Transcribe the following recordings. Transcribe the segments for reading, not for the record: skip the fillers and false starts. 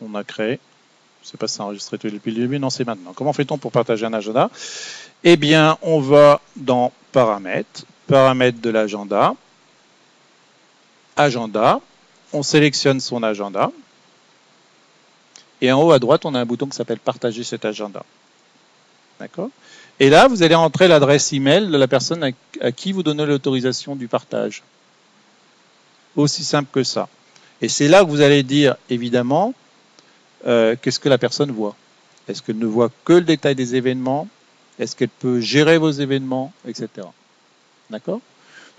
qu'on a créé. Je ne sais pas si c'est enregistré depuis le début. Non, c'est maintenant. Comment fait-on pour partager un agenda? Eh bien, on va dans Paramètres, Paramètres de l'agenda, Agenda. On sélectionne son agenda. Et en haut à droite, on a un bouton qui s'appelle Partager cet agenda. D'accord? Et là, vous allez entrer l'adresse email de la personne à qui vous donnez l'autorisation du partage. Aussi simple que ça. Et c'est là que vous allez dire, évidemment, qu'est-ce que la personne voit. Est-ce qu'elle ne voit que le détail des événements? Est-ce qu'elle peut gérer vos événements, etc. D'accord?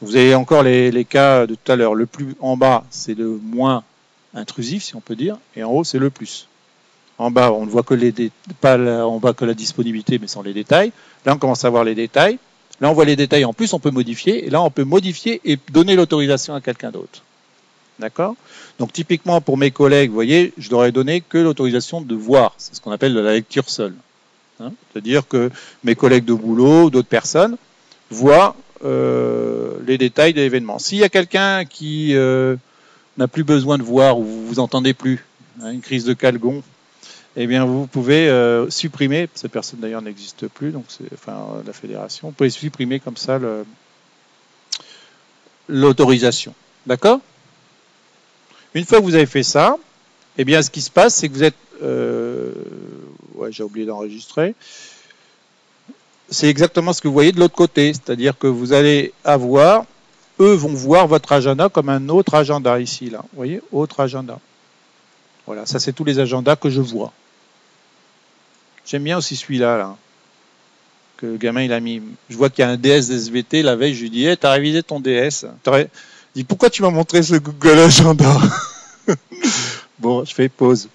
Vous avez encore les cas de tout à l'heure. Le plus en bas, c'est le moins intrusif, si on peut dire, et en haut, c'est le plus. En bas, on ne voit que on voit que la disponibilité, mais sans les détails. Là, on commence à voir les détails. Là, on voit les détails. En plus, on peut modifier. Et là, on peut modifier et donner l'autorisation à quelqu'un d'autre. D'accord? Donc, typiquement, pour mes collègues, vous voyez, je leur ai donné que l'autorisation de voir. C'est ce qu'on appelle de la lecture seule. Hein? C'est-à-dire que mes collègues de boulot ou d'autres personnes voient les détails de l'événement. S'il y a quelqu'un qui n'a plus besoin de voir ou vous vous entendez plus, hein, une crise de calgon, eh bien, vous pouvez supprimer, cette personne d'ailleurs n'existe plus, donc c'est la fédération, vous pouvez supprimer comme ça l'autorisation. D'accord? Une fois que vous avez fait ça, eh bien, ce qui se passe, c'est que vous êtes... ouais, j'ai oublié d'enregistrer. C'est exactement ce que vous voyez de l'autre côté, c'est-à-dire que vous allez avoir... Eux vont voir votre agenda comme un autre agenda ici, là. Vous voyez? Autre agenda. Voilà, ça c'est tous les agendas que je vois. J'aime bien aussi celui-là, là, que le gamin il a mis. Je vois qu'il y a un DS SVT, la veille, je lui dis, hey, t'as révisé ton DS. Il dit, pourquoi tu m'as montré ce Google Agenda? Bon, je fais pause.